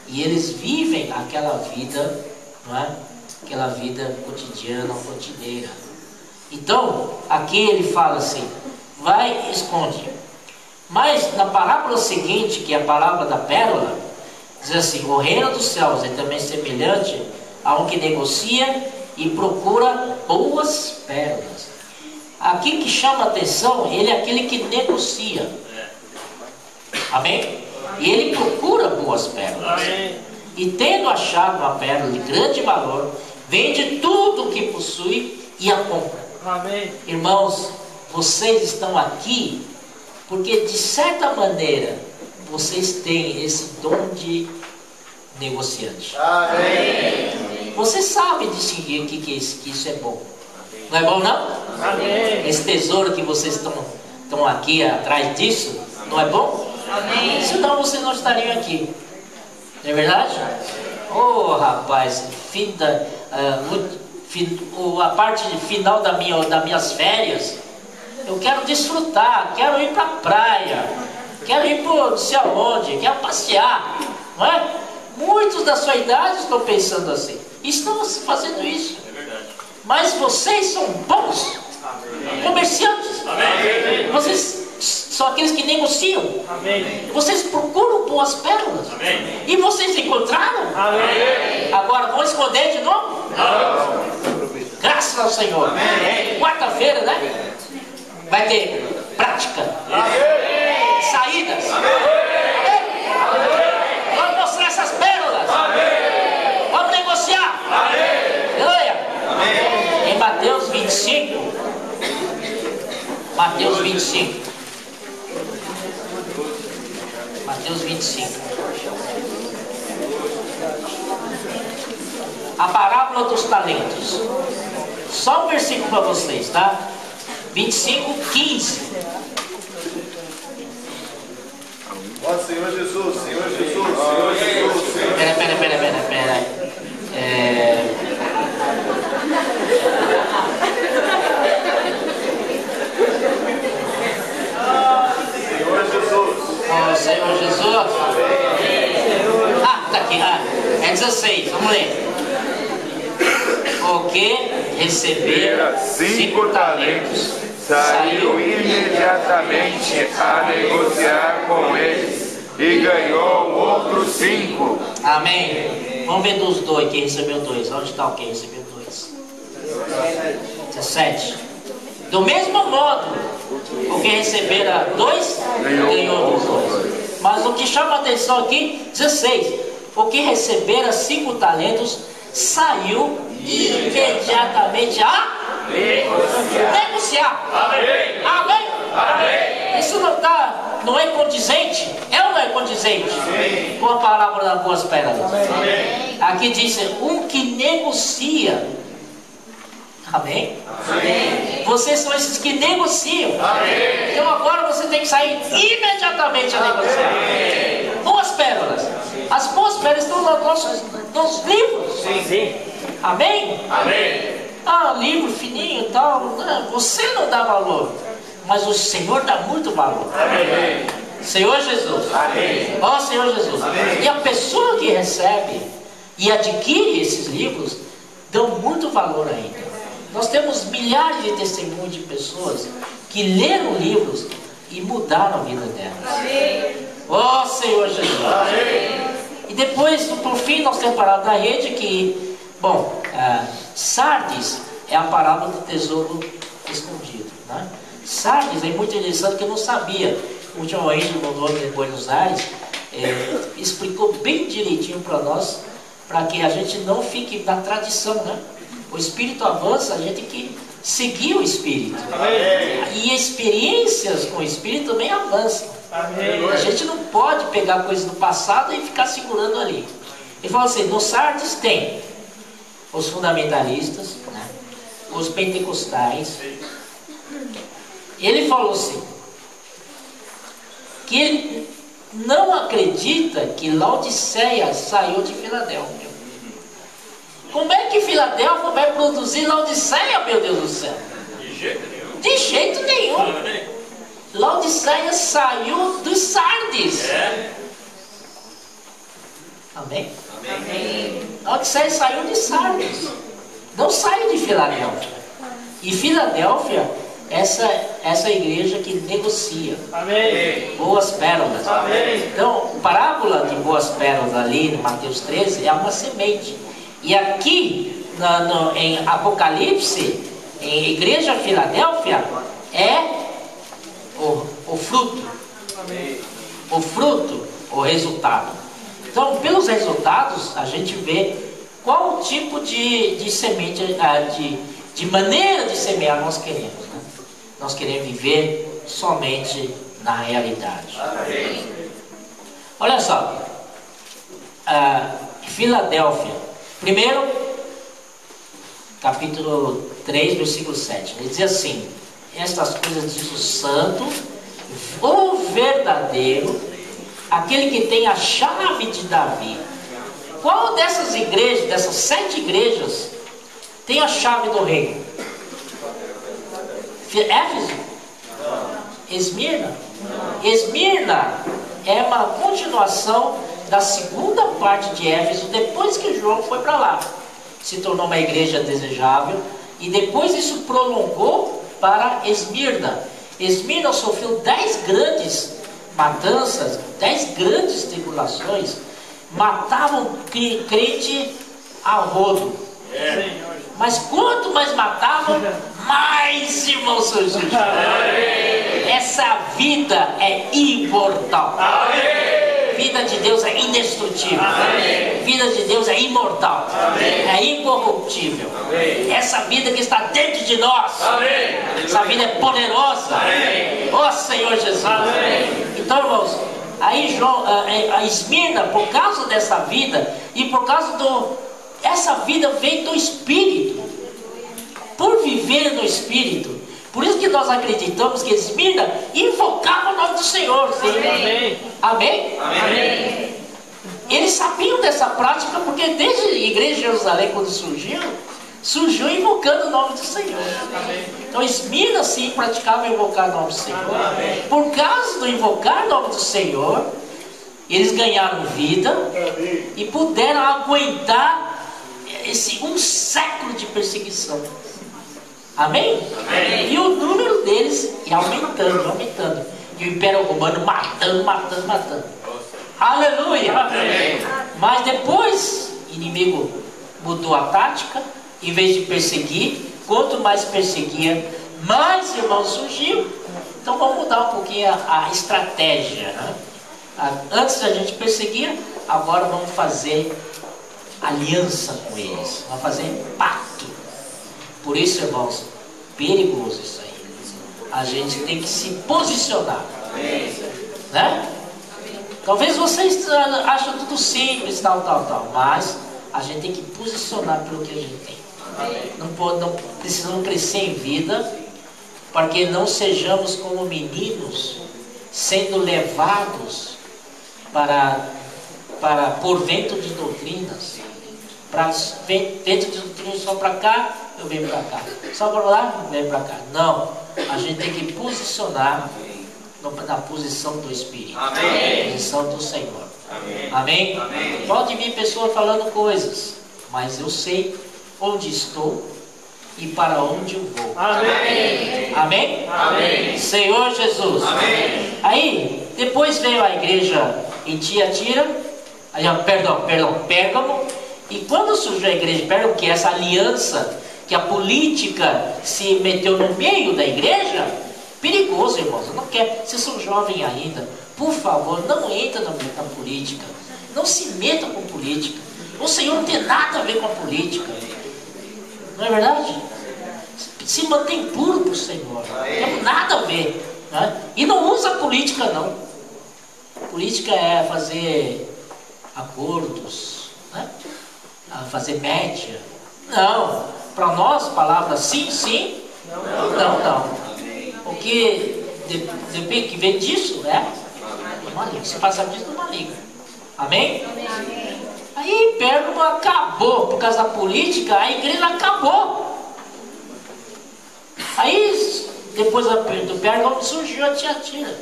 E eles vivem aquela vida, não é? Aquela vida cotidiana, rotineira. Então, aqui ele fala assim, vai, esconde. Mas na parábola seguinte, que é a parábola da pérola, diz assim, o reino dos céus é também semelhante a um que negocia e procura boas pérolas. Aqui que chama a atenção, ele é aquele que negocia. Amém? E ele procura boas pérolas. E tendo achado uma pérola de grande valor, vende tudo o que possui e a compra. Amém. Irmãos, vocês estão aqui porque de certa maneira vocês têm esse dom de negociante. Amém. Você sabe distinguir que isso é bom. Não é bom não? Amém. Esse tesouro que vocês estão aqui atrás disso, não é bom? Amém. Senão vocês não estariam aqui. Não é verdade? Oh, rapaz, a parte final das minhas férias, eu quero desfrutar, quero ir para a praia, quero ir para não sei aonde, quero passear, não é? Muitos da sua idade estão pensando assim, estão fazendo isso. É verdade. Mas vocês são bons comerciantes. Amém. Vocês são aqueles que negociam. Amém. Vocês procuram boas pérolas. Amém. E vocês encontraram? Amém. Agora vão esconder de novo? Não. Graças ao Senhor. Quarta-feira, né? Vai ter prática. Saídas. Vamos mostrar essas pérolas. Vamos negociar. Aleluia. Em Mateus 25. Mateus 25. Mateus 25. A parábola dos talentos. Só um versículo para vocês, tá? 25, 15. Ó Senhor Jesus, Senhor Jesus, Senhor Jesus, Senhor. Pera. Senhor Jesus. Ó Senhor Jesus. Ah, tá aqui. É 16, vamos ler. O que recebera 5 talentos saiu imediatamente a negociar com eles e ganhou outros 5. Amém. Vamos ver dos dois, quem recebeu 2. Onde está o quem recebeu 2? 17. Do mesmo modo, o que recebera 2 ganhou dos 2. Mas o que chama a atenção aqui, 16. O que recebera 5 talentos saiu imediatamente a negociar. Amém. Amém. Amém. Isso não é condizente? É ou não é condizente? Sim. Com a palavra das boas pérolas. Amém. Aqui diz um que negocia. Amém? Amém. Vocês são esses que negociam. Amém. Então agora você tem que sair imediatamente a negociar. Amém. Boas pérolas. As boas pérolas estão nos livros. Sim. Amém? Amém. Ah, livro fininho e tal. Não, você não dá valor, mas o Senhor dá muito valor. Amém. Senhor Jesus. Amém. Ó Senhor Jesus. Amém. E a pessoa que recebe e adquire esses livros dão muito valor ainda. Nós temos milhares de testemunhos de pessoas que leram livros e mudaram a vida delas. Amém. Ó Senhor Jesus. Amém. E depois, por fim, nós temos a parábola da rede que, Sardes é a parábola do tesouro escondido, né? Sardes é muito interessante, que eu não sabia. Ultimamente, o Dom de Buenos Aires explicou bem direitinho para nós, para que a gente não fique na tradição, né? O Espírito avança, a gente tem que seguir o Espírito. Amém. E experiências com o Espírito também avançam. Amém. A gente não pode pegar coisas do passado e ficar segurando ali. Ele falou assim, no Sardes tem os fundamentalistas, né? Os pentecostais. Ele falou assim, que ele não acredita que Laodiceia saiu de Filadélfia. Como é que Filadélfia vai produzir Laodiceia, meu Deus do céu? De jeito nenhum. De jeito nenhum. Amém. Laodiceia saiu dos Sardes. Amém? Amém. Laodiceia saiu de Sardes. Não saiu de Filadélfia. E Filadélfia, essa igreja que negocia. Amém. Boas pérolas. Amém. Então, a parábola de boas pérolas ali no Mateus 13 é uma semente. E aqui em Apocalipse, em Igreja Filadélfia, é o fruto. Amém. o fruto, o resultado. Então, pelos resultados, a gente vê qual tipo de semente, de maneira de semear nós queremos. Né? Nós queremos viver somente na realidade. Olha só, Filadélfia, primeiro, capítulo 3, versículo 7, ele diz assim: estas coisas diz o santo, o verdadeiro, aquele que tem a chave de Davi. Qual dessas igrejas, dessas 7 igrejas, tem a chave do reino? Éfeso? Esmirna? Esmirna é uma continuação da segunda parte de Éfeso, depois que João foi para lá. Se tornou uma igreja desejável, e depois isso prolongou para Esmirna. Esmirna sofreu 10 grandes matanças, 10 grandes tribulações, matavam crente a rodo. Mas quanto mais matavam, mais irmãos surgiam. Essa vida é imortal. Vida de Deus é indestrutível. Vida de Deus é imortal. É incorruptível. Essa vida que está dentro de nós, essa vida é poderosa. Ó Senhor Jesus. Então, irmãos, aí a Esmirna, por causa dessa vida e por causa essa vida vem do Espírito. Por viver no Espírito, por isso que nós acreditamos que Esmirna invocava o nome do Senhor. Amém. Amém? Amém. Eles sabiam dessa prática, porque desde a igreja de Jerusalém, quando surgiu invocando o nome do Senhor. Amém. Então Esmirna sim praticava invocar o nome do Senhor. Amém. Por causa do invocar o nome do Senhor, eles ganharam vida e puderam aguentar um século de perseguição. Amém? Amém? E o número deles ia aumentando. E o Império Romano matando. Aleluia! Amém. Mas depois, o inimigo mudou a tática. Em vez de perseguir, quanto mais perseguia, mais irmãos surgiam. Então vamos mudar um pouquinho a estratégia. Né? Antes a gente perseguia, agora vamos fazer aliança com eles. Vamos fazer pacto. Por isso, irmãos, perigoso isso aí. A gente tem que se posicionar. Né? Talvez vocês achem tudo simples, tal. Mas a gente tem que posicionar pelo que a gente tem. Não precisamos crescer em vida, para que não sejamos como meninos, sendo levados por vento de doutrinas. Vento de doutrinas só para cá, eu venho para cá. Só para lá, eu venho para cá. Não, a gente tem que posicionar na posição do Espírito. Amém. Na posição do Senhor. Amém. Amém? Pode vir pessoa falando coisas, mas eu sei onde estou e para onde eu vou. Amém. Amém? Amém. Senhor Jesus. Amém. Aí, depois veio a igreja em Tiatira, Pérgamo. E quando surgiu a igreja de Pérgamo, que é essa aliança, que a política se meteu no meio da igreja, perigoso, irmãos. Eu não quero, vocês são jovens ainda, por favor, não entra na política. Não se meta com política. O Senhor não tem nada a ver com a política. Não é verdade? Se mantém puro para o Senhor. Não tem nada a ver. Né? E não usa política, não. Política é fazer acordos, né? Fazer média. Não. Para nós, palavra sim, sim. Não. O que vem disso é maligno. Se passar disso, é maligno. Amém? Aí Pérgamo acabou. Por causa da política, a igreja acabou. Aí, depois do Pérgamo, surgiu a Tiatira.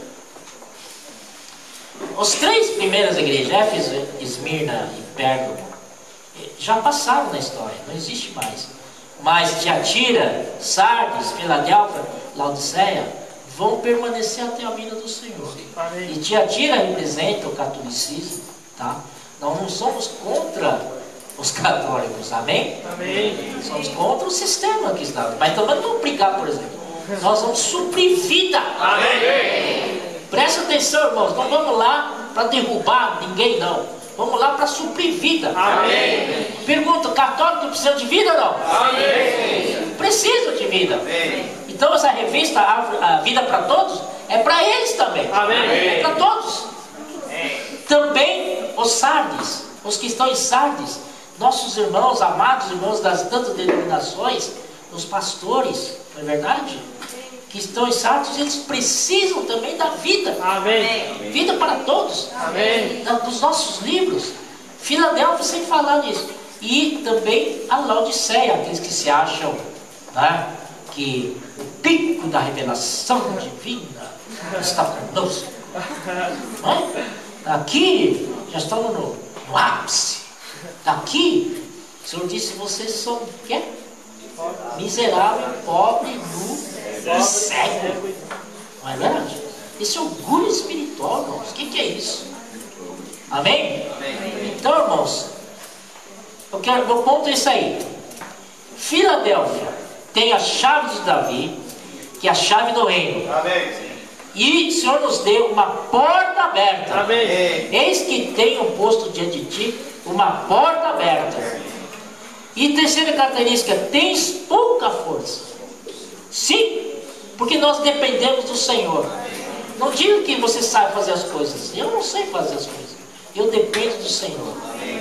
Os 3 primeiras igrejas, Éfeso, Esmirna e Pérgamo, já passaram na história, não existe mais. Mas Tiatira, Sardes, Filadélfia, Laodiceia vão permanecer até a vinda do Senhor. E Tiatira representa o catolicismo, tá? Nós não somos contra os católicos, amém? Amém. Somos contra o sistema que está, mas também não vamos brigar, por exemplo. Nós vamos suprir vida. Amém. Presta atenção, irmãos, não vamos lá para derrubar ninguém, não. Vamos lá para suprir vida. Amém. Pergunta, católico precisa de vida ou não? Amém. Precisa de vida. Amém. Então essa revista, a Vida para Todos, é para eles também. Amém. É para todos. Também os Sardes, os que estão em Sardes, nossos irmãos, amados irmãos das tantas denominações, os pastores, não é verdade? Que estão em Sardes, eles precisam também da vida. Amém. Vida para todos. Amém. Dos nossos livros. Filadélfia, sem falar nisso. E também a Laodiceia, aqueles que se acham, né, que o pico da revelação divina está conosco. Não é? Aqui já estamos no ápice. Daqui, o Senhor disse: vocês são o quê? Miserável, pobre, nu e cego. Não é verdade? Esse orgulho espiritual, irmãos. O que é isso? Amém? Amém? Então, irmãos, meu ponto é isso aí. Filadélfia tem a chave de Davi, que é a chave do reino. Amém. E o Senhor nos deu uma porta aberta. Amém. Eis que tenho posto diante de ti uma porta aberta. E terceira característica, tens pouca força. Sim, porque nós dependemos do Senhor. Não diga que você sabe fazer as coisas. Eu não sei fazer as coisas. Eu dependo do Senhor.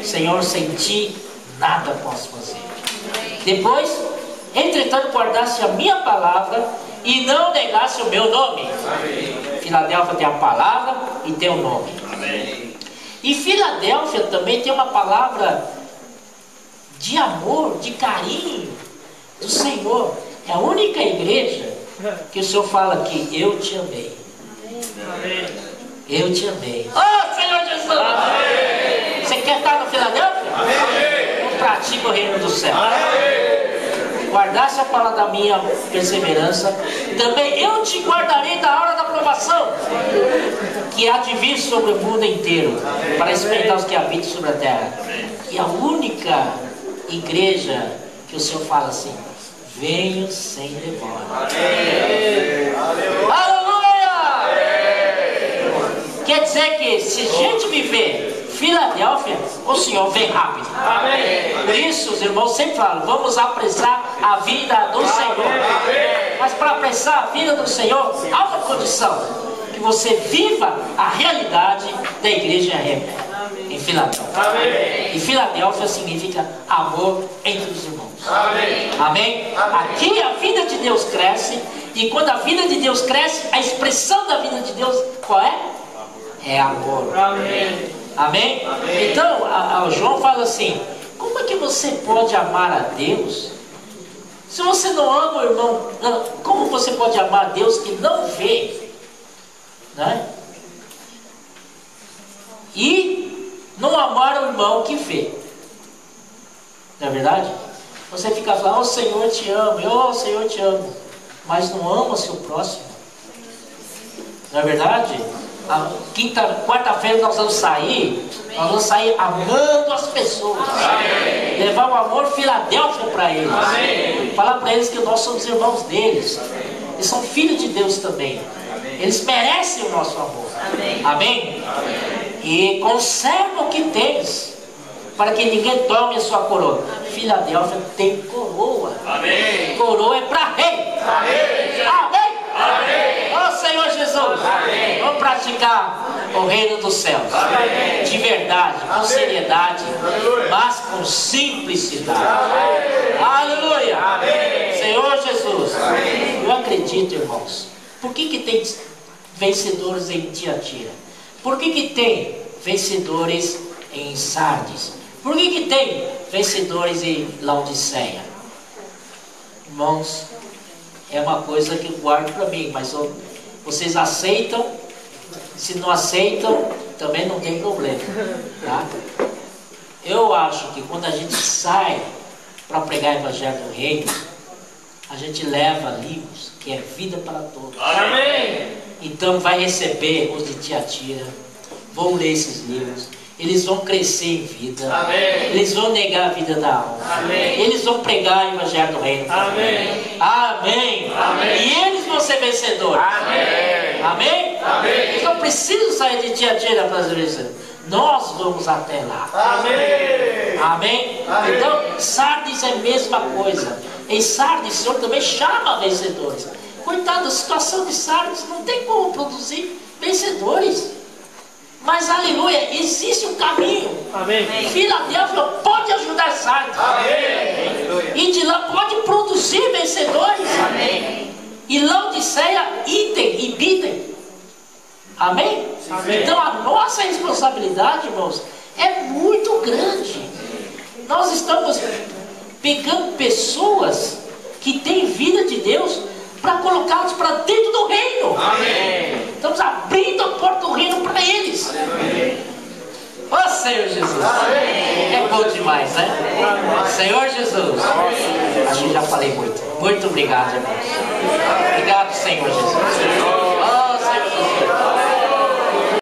Senhor, sem ti nada posso fazer. Depois, entretanto, guardasse a minha palavra e não negasse o meu nome. Filadélfia tem a palavra e tem o nome. E Filadélfia também tem uma palavra de amor, de carinho do Senhor. É a única igreja que o Senhor fala aqui: eu te amei. Eu te amei. Oh, Senhor Jesus! Amém. Você quer estar no Filadélfia? Então pratica o reino do céu. Guardasse a palavra da minha perseverança, também eu te guardarei da hora da provação, que há de vir sobre o mundo inteiro, para experimentar os que habitam sobre a terra. E a única igreja que o Senhor fala assim: venho sem demora. Aleluia! Quer dizer que se a gente viver Filadélfia, o Senhor vem rápido. Amém. Por isso, os irmãos sempre falam: vamos apressar a vida do Senhor. Mas para apressar a vida do Senhor, há uma condição: que você viva a realidade da igreja em Filadélfia. Amém. E Filadélfia significa amor entre os irmãos. Amém. Amém? Aqui a vida de Deus cresce. E quando a vida de Deus cresce, a expressão da vida de Deus qual é? É amor. Amém. Amém? Amém. Então, o João fala assim: como é que você pode amar a Deus se você não ama o irmão? Como você pode amar a Deus que não vê? Né? E não amar o irmão que vê. Não é verdade? Você fica falando: oh, Senhor, te amo. Oh, Senhor, te amo. Mas não ama o seu próximo. Não é verdade? Quarta-feira nós vamos sair amando as pessoas. Amém. Levar o amor Filadélfia para eles. Amém. Falar para eles que nós somos irmãos deles. Eles são filhos de Deus também. Amém. Eles merecem o nosso amor. Amém. Amém? Amém. E conserva o que tens, para que ninguém tome a sua coroa. Filadélfia tem coroa. Amém. Coroa é para rei. Amém. Amém. Amém. Oh, Senhor Jesus. Amém. Vamos praticar o reino dos céus. Amém. De verdade, com Amém. Seriedade, Aleluia. Mas com simplicidade. Amém. Aleluia. Amém. Senhor Jesus. Amém. Eu acredito, irmãos. Por que tem vencedores em Tiatira? Por que tem vencedores em Sardes? Por que tem vencedores em Laodiceia? Irmãos, é uma coisa que eu guardo para mim, mas vocês aceitam. Se não aceitam, também não tem problema, tá? Eu acho que quando a gente sai para pregar o Evangelho do Reino, a gente leva livros que é vida para todos. Amém. Então vai receber os de Tiatira, vão ler esses livros. Eles vão crescer em vida. Amém. Eles vão negar a vida da alma. Amém. Eles vão pregar o Evangelho do Reino. Amém. Amém. Amém. E eles vão ser vencedores. Amém. Amém. Amém. Eles não precisam sair de Tiatira para Jerusalém. Nós vamos até lá. Amém. Amém. Então, Sardes é a mesma coisa. Em Sardes, o Senhor também chama vencedores. Coitado, a situação de Sardes não tem como produzir vencedores. Mas, aleluia, existe um caminho. Amém. Filadélfia pode ajudar Sardes. Amém. E de lá pode produzir vencedores. Amém. E Laodiceia, idem e bidem. Amém? Amém? Então a nossa responsabilidade, irmãos, é muito grande. Nós estamos pegando pessoas que têm vida de Deus para colocá-los para dentro do reino. Amém. Estamos abrindo a porta do reino para eles. Ó Senhor Jesus. Amém. É bom demais, né? Senhor Jesus. Acho que já falei muito. Muito obrigado, irmãos. Obrigado, Senhor Jesus.